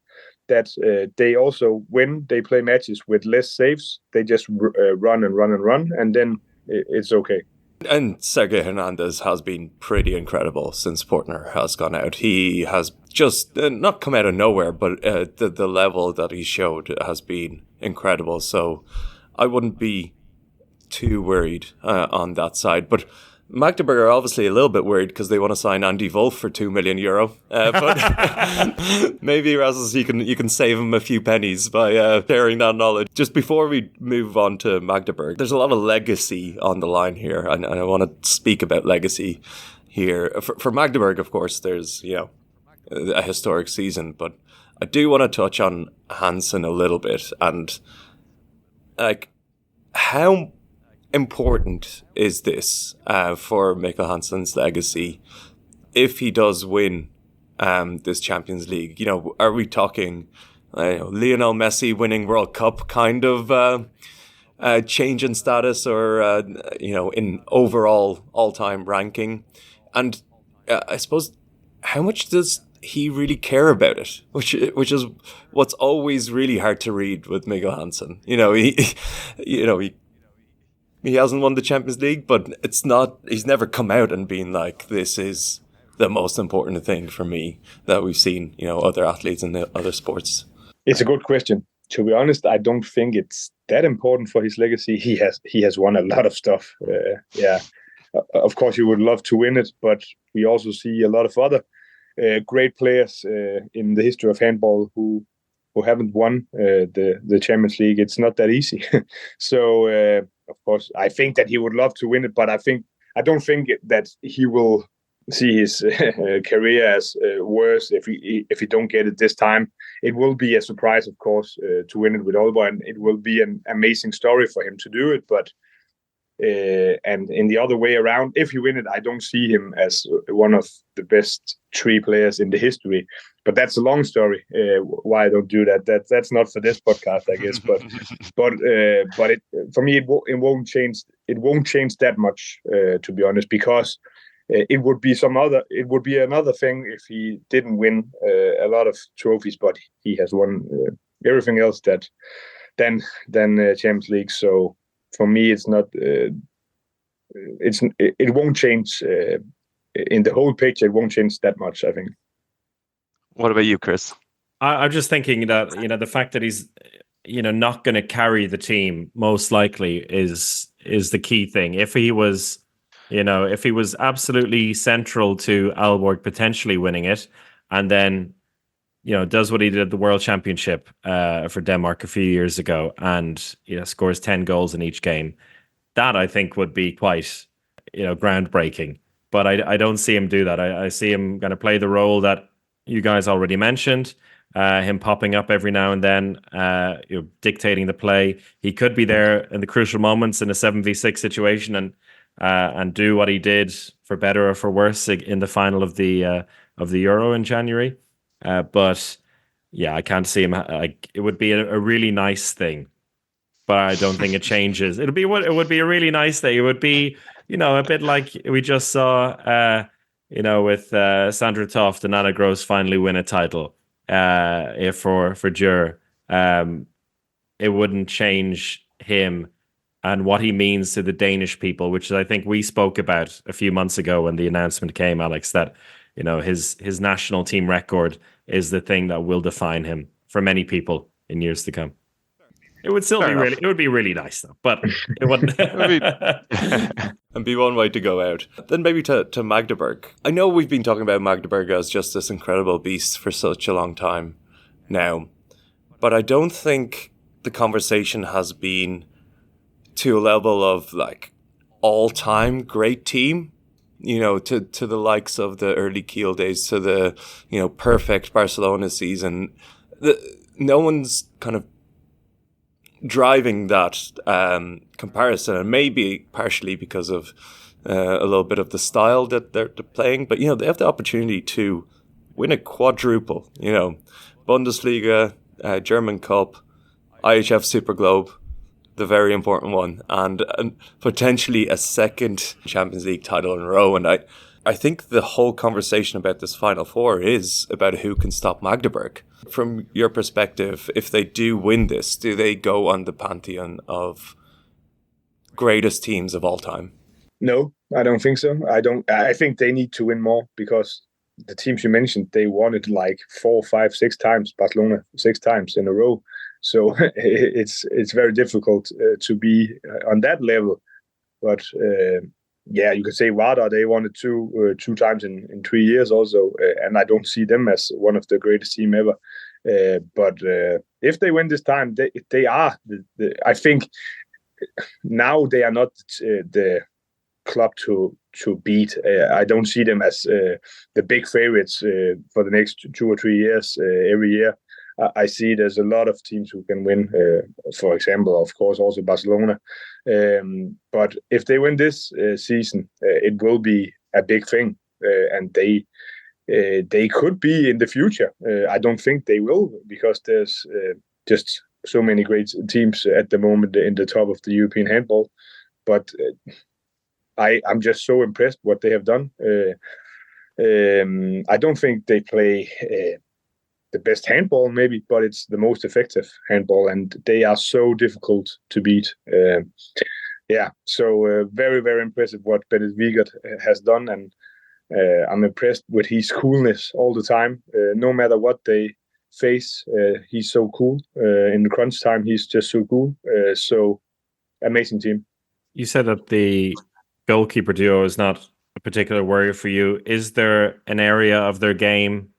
that they also, when they play matches with less saves, they just run and run and run, and then it's okay. And Sergei Hernandez has been pretty incredible since Portner has gone out. He has just not come out of nowhere, but the level that he showed has been incredible. So I wouldn't be too worried on that side. But Magdeburg are obviously a little bit worried because they want to sign Andy Wolf for €2 million. But maybe, Rasmus, you can save him a few pennies by sharing that knowledge. Just before we move on to Magdeburg, there's a lot of legacy on the line here, and I want to speak about legacy here. For Magdeburg, of course, there's a historic season, but I do want to touch on Hansen a little bit, and like how important is this for Mikkel Hansen's legacy if he does win this Champions League? Are we talking Lionel Messi winning World Cup kind of change in status, or in overall all-time ranking? And I suppose, how much does he really care about it? Which is what's always really hard to read with Mikkel Hansen. He hasn't won the Champions League, but he's never come out and been like, this is the most important thing for me that we've seen, other athletes in the other sports. It's a good question. To be honest, I don't think it's that important for his legacy. He has won a lot of stuff. Of course, you would love to win it, but we also see a lot of other great players in the history of handball who haven't won the Champions League. It's not that easy. So, of course, I think that he would love to win it, but I don't think that he will see his career as worse if he don't get it this time. It will be a surprise, of course, to win it with Aalborg, and it will be an amazing story for him to do it. But and in the other way around, if he win it, I don't see him as one of the best 3 players in the history. But that's a long story. Why I don't do that? That's not for this podcast, I guess. But for me, it won't change. It won't change that much, to be honest, because it would be another thing if he didn't win a lot of trophies, but he has won everything else than Champions League. So for me, it's not. It won't change in the whole picture. It won't change that much, I think. What about you, Chris? I'm just thinking that the fact that he's not going to carry the team most likely is the key thing. If he was absolutely central to Aalborg potentially winning it, and then does what he did at the World Championship for Denmark a few years ago, and scores 10 goals in each game, that I think would be quite groundbreaking. But I don't see him do that. I see him going to play the role that you guys already mentioned, him popping up every now and then, dictating the play. He could be there in the crucial moments in a 7v6 situation and do what he did, for better or for worse, in the final of the Euro in January. But yeah, I can't see him. It would be a really nice thing, but I don't think it changes. It would be a really nice thing. It would be a bit like we just saw. With Sandra Toft and Anna Gross finally win a title for Djur. It wouldn't change him and what he means to the Danish people, which I think we spoke about a few months ago when the announcement came, Alex, that his national team record is the thing that will define him for many people in years to come. It would still be really. It would be really nice though, but it wouldn't. And be one way to go out. Then maybe to Magdeburg. I know we've been talking about Magdeburg as just this incredible beast for such a long time now, but I don't think the conversation has been to a level of like all-time great team, you know, to the likes of the early Kiel days, to the, you know, perfect Barcelona season. No one's kind of driving that comparison, and maybe partially because of a little bit of the style that they're playing, but, you know, they have the opportunity to win a quadruple, you know, Bundesliga, German Cup, IHF Super Globe, the very important one, and potentially a second Champions League title in a row. And I think the whole conversation about this Final Four is about who can stop Magdeburg. From your perspective, if they do win this, do they go on the pantheon of greatest teams of all time? No, I don't think so. I think they need to win more, because the teams you mentioned, they won it like 4, 5, 6 times. Barcelona 6 times in a row. So it's very difficult to be on that level. But yeah, you could say Vardar, they won it two times in 3 years also, and I don't see them as one of the greatest team ever. But if they win this time, they are. I think now they are not the club to beat. I don't see them as the big favorites for the next 2 or 3 years every year. I see there's a lot of teams who can win. For example, of course, also Barcelona. But if they win this season, it will be a big thing, and they could be in the future. I don't think they will, because there's just so many great teams at the moment in the top of the European handball. But I'm just so impressed what they have done. I don't think they play the best handball, maybe, but it's the most effective handball, and they are so difficult to beat. So very, very impressive what Bennett Wiegert has done, and I'm impressed with his coolness all the time. No matter what they face, he's so cool. In the crunch time, he's just so cool. So amazing team. You said that the goalkeeper duo is not a particular worry for you. Is there an area of their game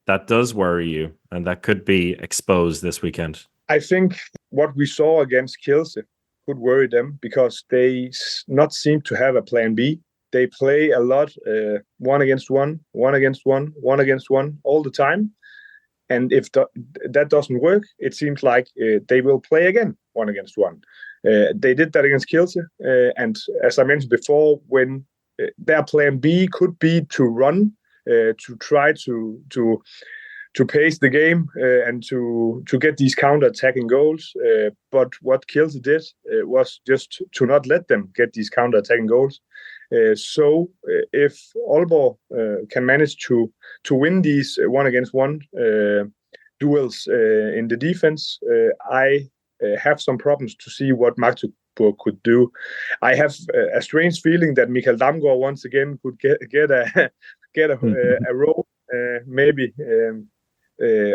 that does worry you and that could be exposed this weekend? I think what we saw against Kielse could worry them, because they not seem to have a plan B. They play a lot 1 against 1, 1 against 1, 1 against 1 all the time. And if that doesn't work, it seems like they will play again 1 against 1. They did that against Kielse. And as I mentioned before, when their plan B could be to run, to try to pace the game and to get these counter-attacking goals. But what Kielse did was just to not let them get these counter-attacking goals. So if Aalborg can manage to win these 1 against 1 duels in the defense, I have some problems to see what Magdeburg could do. I have a strange feeling that Michael Damgaard once again could get a role, maybe.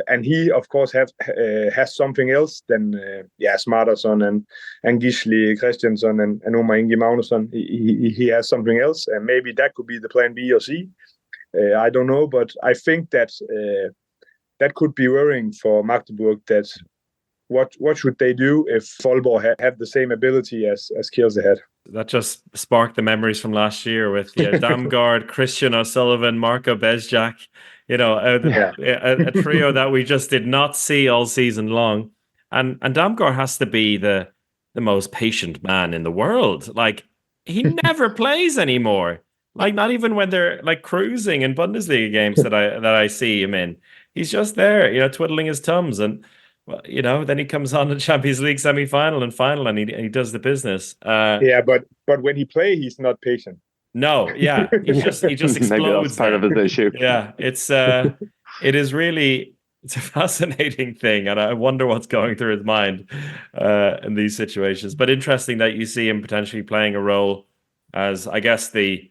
And he, of course, has something else than Smarterson and Gisli Christiansen and Omar Inge Magnusson. He has something else, and maybe that could be the plan B or C. I don't know, but I think that that could be worrying for Magdeburg. That what should they do if Aalborg have the same ability as Kielse had? That just sparked the memories from last year with Damgaard, Christian O'Sullivan, Marco Bezjak. You know, a trio that we just did not see all season long. And Damgaard has to be the most patient man in the world. Like, he never plays anymore. Like, not even when they're like cruising in Bundesliga games that I see him in. He's just there, you know, twiddling his thumbs, and well, you know, then he comes on the Champions League semi-final and final, and he does the business. But when he plays, he's not patient. No, yeah, he just explodes. Maybe that's part of his issue. Yeah, it is really, it's a fascinating thing, and I wonder what's going through his mind in these situations. But interesting that you see him potentially playing a role as, I guess, the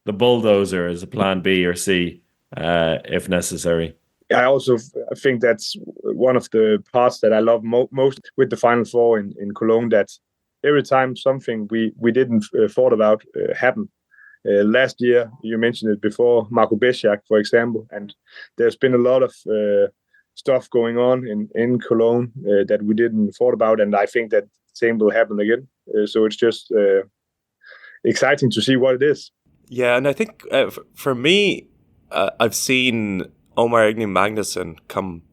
bulldozer as a plan B or C if necessary. I also think that's one of the parts that I love most with the Final Four in Cologne, that every time something we didn't thought about happened. Last year, you mentioned it before, Marco Bezjak, for example, and there's been a lot of stuff going on in Cologne that we didn't thought about, and I think that same will happen again. So it's just exciting to see what it is. Yeah, and I think for me, I've seen Omar Igni Magnusson come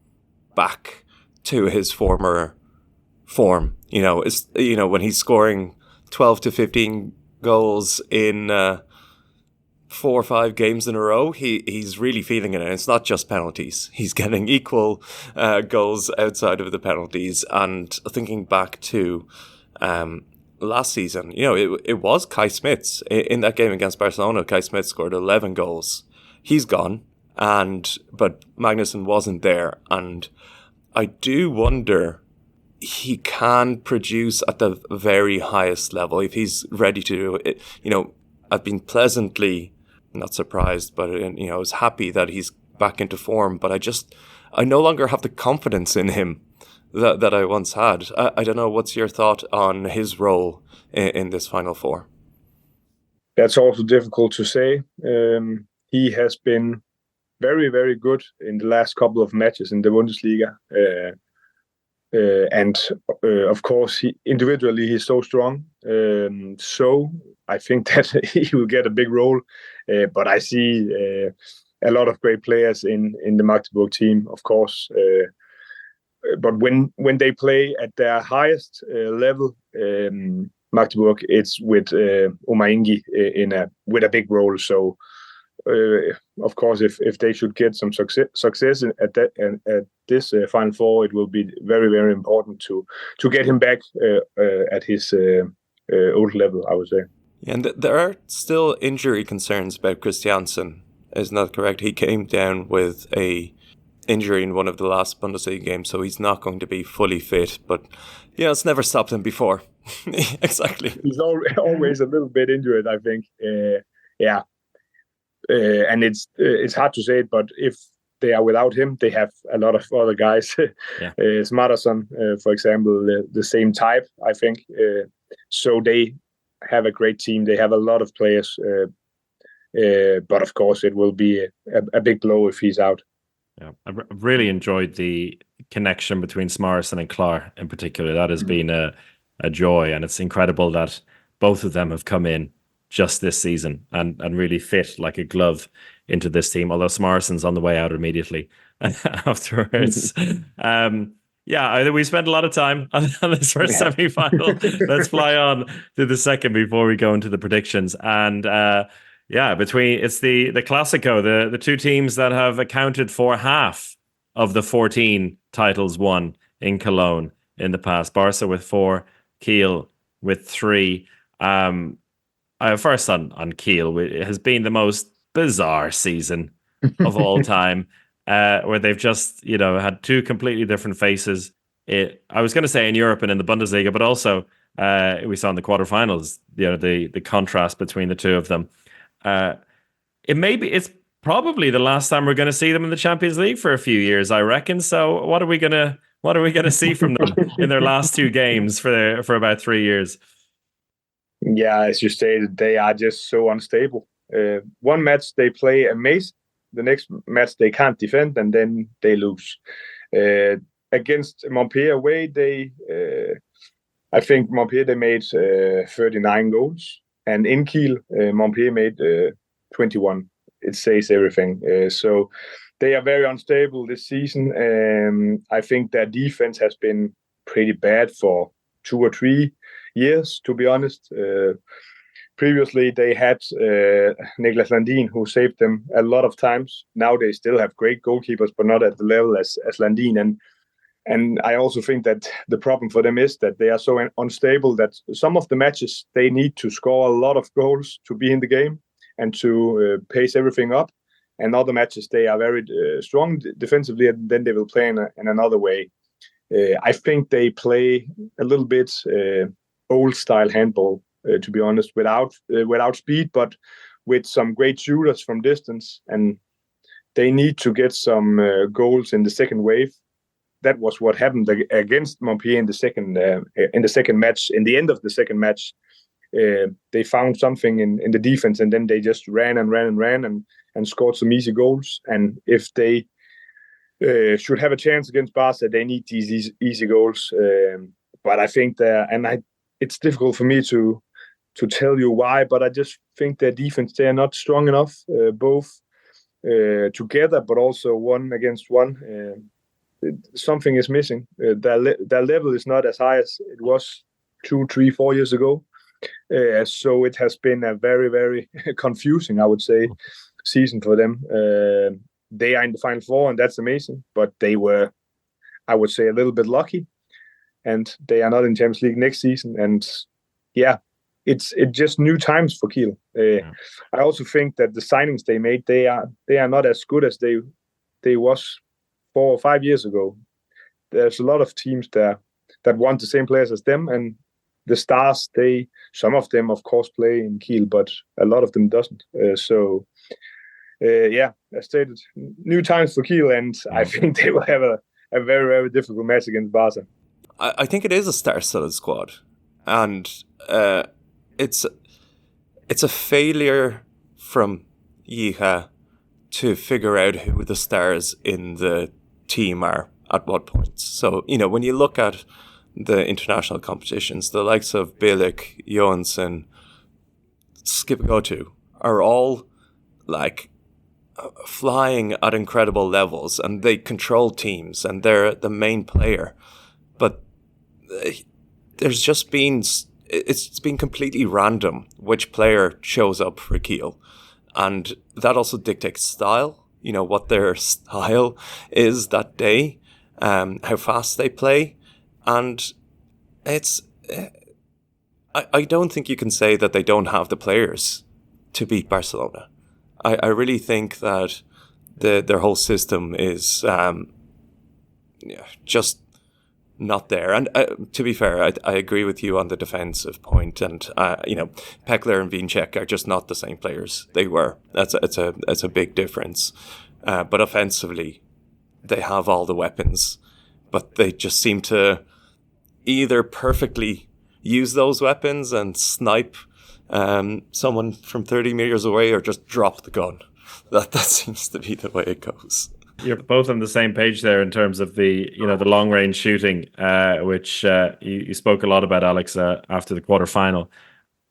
back to his former form. When he's scoring 12 to 15 goals in 4 or 5 games in a row, he's really feeling it. And it's not just penalties. He's getting equal goals outside of the penalties. And thinking back to last season, it was Kai Smits. In that game against Barcelona, Kai Smits scored 11 goals. He's gone, but Magnusson wasn't there. And I do wonder, he can produce at the very highest level if he's ready to do it. I've been pleasantly not surprised, but I was happy that he's back into form. But I no longer have the confidence in him that I once had. I don't know. What's your thought on his role in this Final Four? That's also difficult to say. He has been very, very good in the last couple of matches in the Bundesliga. And of course, individually, he's so strong. So I think that he will get a big role. But I see a lot of great players in the Magdeburg team, of course. But when they play at their highest level, Magdeburg, it's with Omar Igni with a big role. So of course, if they should get some success at this Final Four, it will be very, very important to get him back at his old level, I would say. And there are still injury concerns about Christiansen. Isn't that correct? He came down with a injury in one of the last Bundesliga games, so he's not going to be fully fit. But it's never stopped him before. Exactly. He's always a little bit injured, I think. Yeah. And it's hard to say it, but if they are without him, they have a lot of other guys. Smarterson, for example, the same type, I think. So they have a great team. They have a lot of players. But of course, it will be a big blow if he's out. Yeah, I've really enjoyed the connection between Smarterson and Klar in particular. That has been a joy, and it's incredible that both of them have come in just this season and really fit like a glove into this team, although Smarterson's on the way out immediately afterwards. We spent a lot of time on this first semi-final. Let's fly on to the second before we go into the predictions. And it's the Classico, the two teams that have accounted for half of the 14 titles won in Cologne in the past. Barca with 4, Kiel with 3. First on Kiel, it has been the most bizarre season of all time, where they've just had two completely different faces. I was going to say in Europe and in the Bundesliga, but also we saw in the quarterfinals, the contrast between the two of them. It's probably the last time we're going to see them in the Champions League for a few years, I reckon. So what are we gonna see from them in their last 2 games for about 3 years? Yeah, as you stated, they are just so unstable. One match they play amazing, the next match they can't defend, and then they lose. Against Montpellier away, I think Montpellier they made 39 goals, and in Kiel, Montpellier made 21. It says everything. So they are very unstable this season. I think their defense has been pretty bad for 2 or 3 years, to be honest. Previously, they had Niklas Landin, who saved them a lot of times. Now they still have great goalkeepers, but not at the level as Landin. And I also think that the problem for them is that they are so unstable that some of the matches, they need to score a lot of goals to be in the game and to pace everything up. And other matches, they are very strong defensively, and then they will play in another way. I think they play a little bit old-style handball, to be honest, without speed, but with some great shooters from distance. And they need to get some goals in the second wave. That was what happened against Montpellier in the second match. In the end of the second match, they found something in the defense, and then they just ran and scored some easy goals. And if they should have a chance against Barca. They need these easy goals. But I think it's difficult for me to tell you why, but I just think their defense, they are not strong enough, both together, but also one against one. Something is missing. Their level is not as high as it was 2, 3, 4 years ago. So it has been a very, very confusing, I would say, season for them. They are in the Final Four, and that's amazing. But they were, I would say, a little bit lucky, and they are not in Champions League next season. And yeah, it's just new times for Kiel. I also think that the signings they made, they are not as good as they was 4 or 5 years ago. There's a lot of teams there that want the same players as them, and the stars, some of them of course play in Kiel, but a lot of them doesn't. As stated, new times for Kiel, and I think they will have a very, very difficult match against Barca. I think it is a star-studded squad, and it's a failure from EHF to figure out who the stars in the team are at what points. So, when you look at the international competitions, the likes of Bilic, Johansson, Skipagotu are all like flying at incredible levels, and they control teams, and they're the main player. But it's been completely random which player shows up for Kiel, and that also dictates style. What their style is that day, how fast they play, and I don't think you can say that they don't have the players to beat Barcelona. I really think that their whole system is just not there. And to be fair, I agree with you on the defensive point. And Pekler and Vinček are just not the same players they were. That's a big difference. But offensively, they have all the weapons, but they just seem to either perfectly use those weapons and snipe someone from 30 meters away, or just drop the gun. That seems to be the way it goes. You're both on the same page there in terms of the long range shooting, which you spoke a lot about, Alex, after the quarterfinal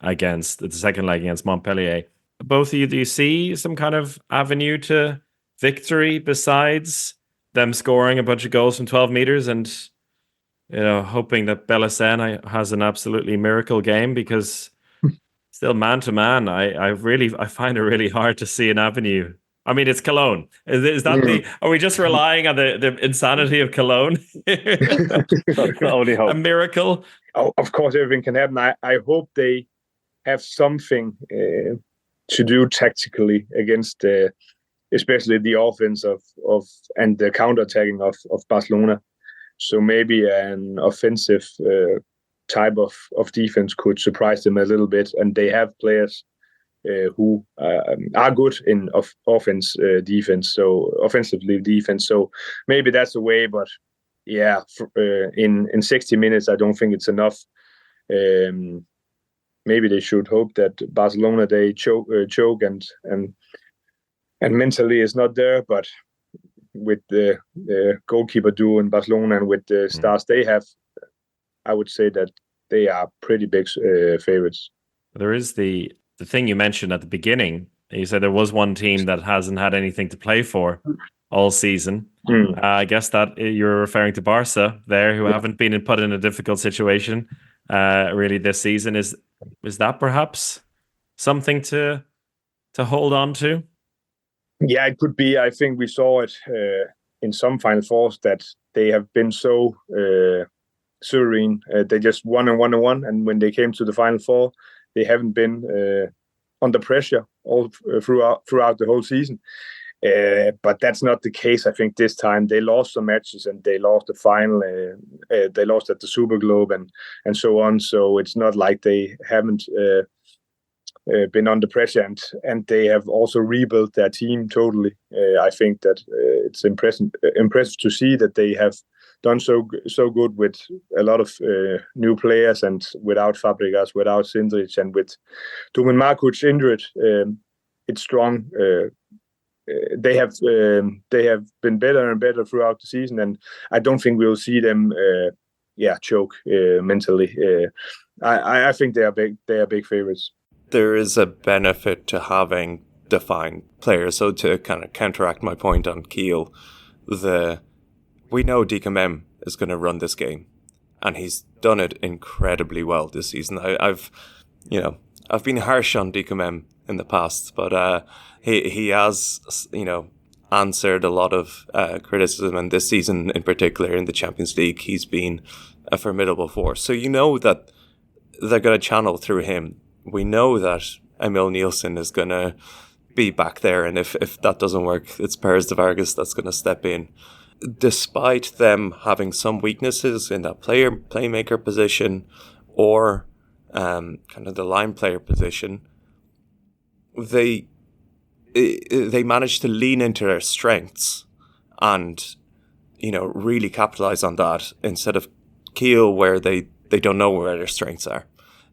against the second leg against Montpellier. Both of you, do you see some kind of avenue to victory besides them scoring a bunch of goals from 12 meters and hoping that Bellassin has an absolutely miracle game? Because still, man to man, I find it really hard to see an avenue. I mean, it's Cologne. Is that are we just relying on the insanity of Cologne? Only hope. A miracle? Oh, of course, everything can happen. I hope they have something to do tactically against, especially the offense of and the counterattacking of Barcelona. So maybe an offensive type of defense could surprise them a little bit, and they have players who are good in offensively defense. So maybe that's the way. But yeah, in 60 minutes, I don't think it's enough. Maybe they should hope that Barcelona they choke and mentally is not there. But with the goalkeeper duo in Barcelona and with the stars they have, I would say that they are pretty big favorites. There is the thing you mentioned at the beginning. You said there was one team that hasn't had anything to play for all season. I guess that you're referring to Barca there, who haven't been put in a difficult situation really this season. Is that perhaps something to hold on to? Yeah, it could be. I think we saw it in some Final Fours that they have been so serene. They just won, and when they came to the Final Four, they haven't been under pressure all throughout the whole season. But that's not the case. I think this time they lost some matches and they lost the final. They lost at the Super Globe and so on. So it's not like they haven't been under pressure, and they have also rebuilt their team totally. I think that it's impressive to see that they have done so good with a lot of new players, and without Fabregas, without Sindrich, and with Domen Markuc injured. It's strong they have been better and better throughout the season, and I don't think we'll see them choke mentally. I think they are big favorites. There is a benefit to having defined players. So to kind of counteract my point on Kiel, we know DKM is going to run this game, and he's done it incredibly well this season. I've been harsh on DKM in the past, but he has answered a lot of criticism, and this season in particular in the Champions League, he's been a formidable force. So you know that they're going to channel through him. We know that Emil Nielsen is going to be back there, and if that doesn't work, it's Perez de Vargas that's going to step in. Despite them having some weaknesses in that playmaker position or kind of the line player position, they managed to lean into their strengths and really capitalize on that instead of Kiel, where they don't know where their strengths are.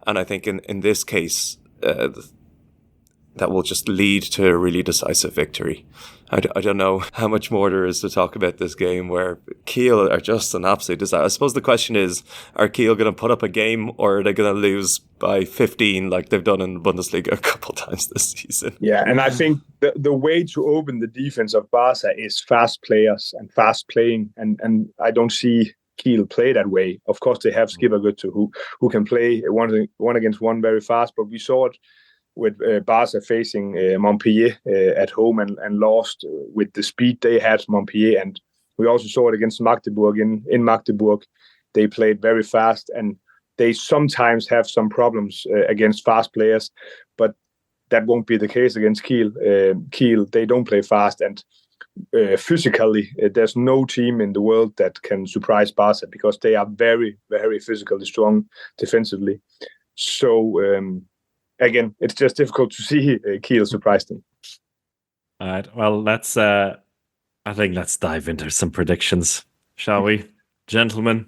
And I think in this case, that will just lead to a really decisive victory. I don't know how much more there is to talk about this game, where Kiel are just an absolute disaster. I suppose the question is, are Kiel going to put up a game, or are they going to lose by 15 like they've done in the Bundesliga a couple times this season? Yeah, and I think the way to open the defense of Barca is fast players and fast playing, and I don't see Kiel play that way. Of course, they have Skippergötze who can play one against one very fast, but we saw it with Barca facing Montpellier at home and lost with the speed they had, Montpellier. And we also saw it against Magdeburg. In Magdeburg, they played very fast, and they sometimes have some problems against fast players, but that won't be the case against Kiel. Kiel, they don't play fast, and physically, there's no team in the world that can surprise Barca because they are very, very physically strong defensively. So, again, it's just difficult to see Kiel surprise them. All right. Well, let's dive into some predictions, shall we, gentlemen?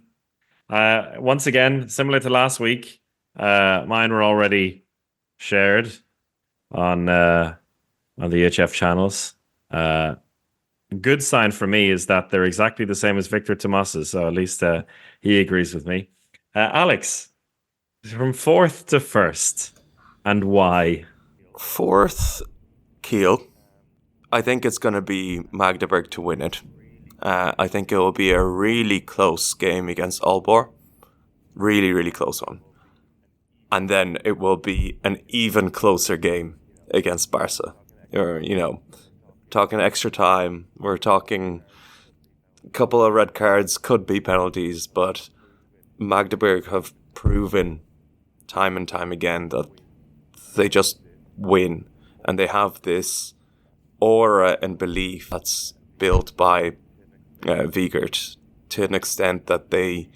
Once again, similar to last week, mine were already shared on the EHF channels. Good sign for me is that they're exactly the same as Victor Tomas's, so at least he agrees with me. Alex, from 4th to 1st. And why? 4th, Kiel. I think it's going to be Magdeburg to win it. I think it will be a really close game against Aalborg. Really, really close one. And then it will be an even closer game against Barca. Or, talking extra time. We're talking a couple of red cards, could be penalties, but Magdeburg have proven time and time again that they just win, and they have this aura and belief that's built by Wiegert to an extent that they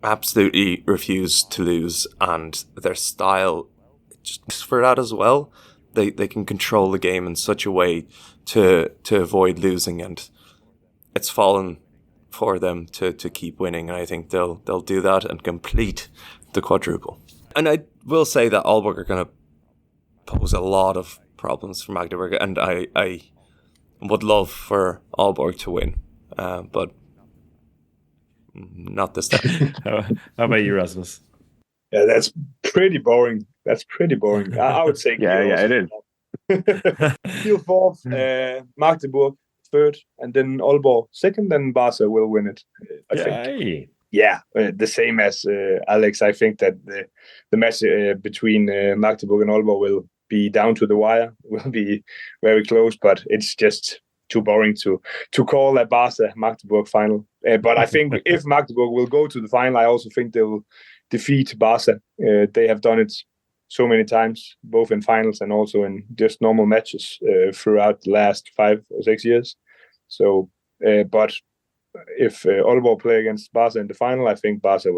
absolutely refuse to lose, and their style just for that as well. They can control the game in such a way to avoid losing, and it's fallen for them to keep winning, and I think they'll do that and complete the quadruple. And I will say that Aalborg are going to pose a lot of problems for Magdeburg, and I would love for Aalborg to win, but not this time. How about you, Rasmus? Yeah, that's pretty boring. I would say yeah, it is. Kiel 4th, Magdeburg 3rd, and then Aalborg 2nd, and Barca will win it, I think. Yeah, the same as Alex. I think that the match between Magdeburg and Aalborg will be down to the wire, will be very close, but it's just too boring to call a Barca-Magdeburg final. But I think if Magdeburg will go to the final, I also think they will defeat Barca. They have done it so many times, both in finals and also in just normal matches throughout the last 5 or 6 years. So, but if Aalborg play against Barca in the final, I think Barca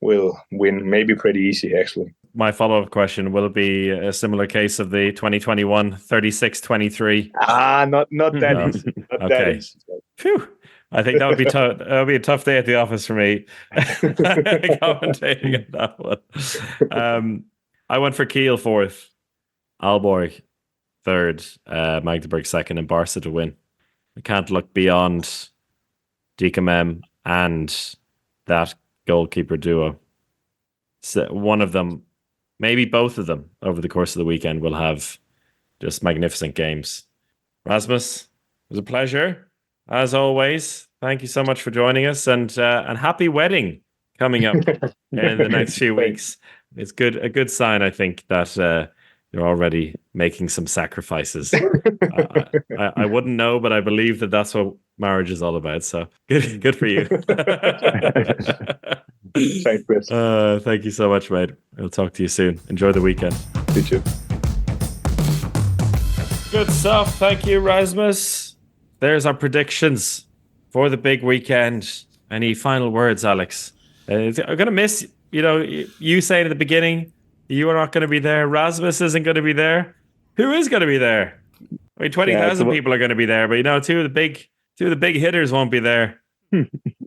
will win, maybe pretty easy, actually. My follow-up question, will it be a similar case of the 2021 36-23? Not that easy. Not okay. That easy. Phew. I think that would be tough. That would be a tough day at the office for me, commentating on that one. I went for Kiel 4th, Aalborg third, Magdeburg second, and Barca to win. We can't look beyond Dicamem and that goalkeeper duo. So one of them, maybe both of them, over the course of the weekend will have just magnificent games. Rasmus, it was a pleasure as always. Thank you so much for joining us, and happy wedding coming up in the next few weeks. It's a good sign, I think, that you're already making some sacrifices. I wouldn't know, but I believe that that's what marriage is all about. So good for you. Thanks, Chris. Thank you so much, mate. I'll talk to you soon. Enjoy the weekend. You too. Good stuff. Thank you, Rasmus. There's our predictions for the big weekend. Any final words, Alex? I'm going to miss, you saying at the beginning, you are not going to be there. Rasmus isn't going to be there. Who is going to be there? I mean, 20,000 people are going to be there, but two of the big hitters won't be there.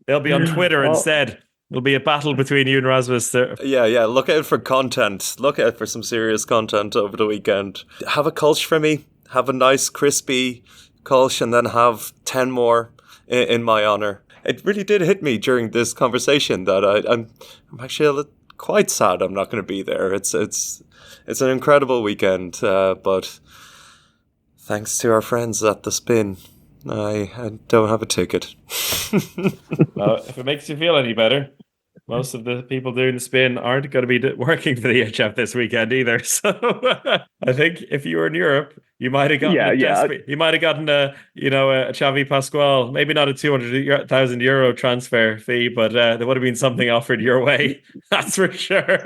They'll be on Twitter instead. It'll be a battle between you and Rasmus there. Yeah. Look out for content. Look out for some serious content over the weekend. Have a Kolsch for me. Have a nice crispy Kolsch, and then have 10 more in my honor. It really did hit me during this conversation that I'm actually quite sad I'm not going to be there. It's an incredible weekend, but thanks to our friends at the Spin, I don't have a ticket. Well, if it makes you feel any better, most of the people doing the Spin aren't going to be working for the EHF this weekend either. So I think if you were in Europe, you might have gotten you might have gotten a Xavi Pascual, maybe not a 200,000 euro transfer fee, but there would have been something offered your way. That's for sure.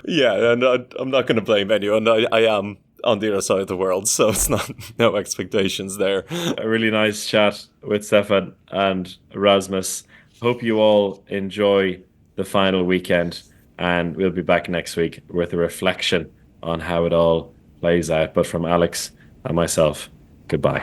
Yeah, and I'm not going to blame anyone. I am on the other side of the world, so it's no expectations there. A really nice chat with Stefan and Rasmus. Hope you all enjoy the final weekend, and we'll be back next week with a reflection on how it all plays out. But from Alex and myself, goodbye.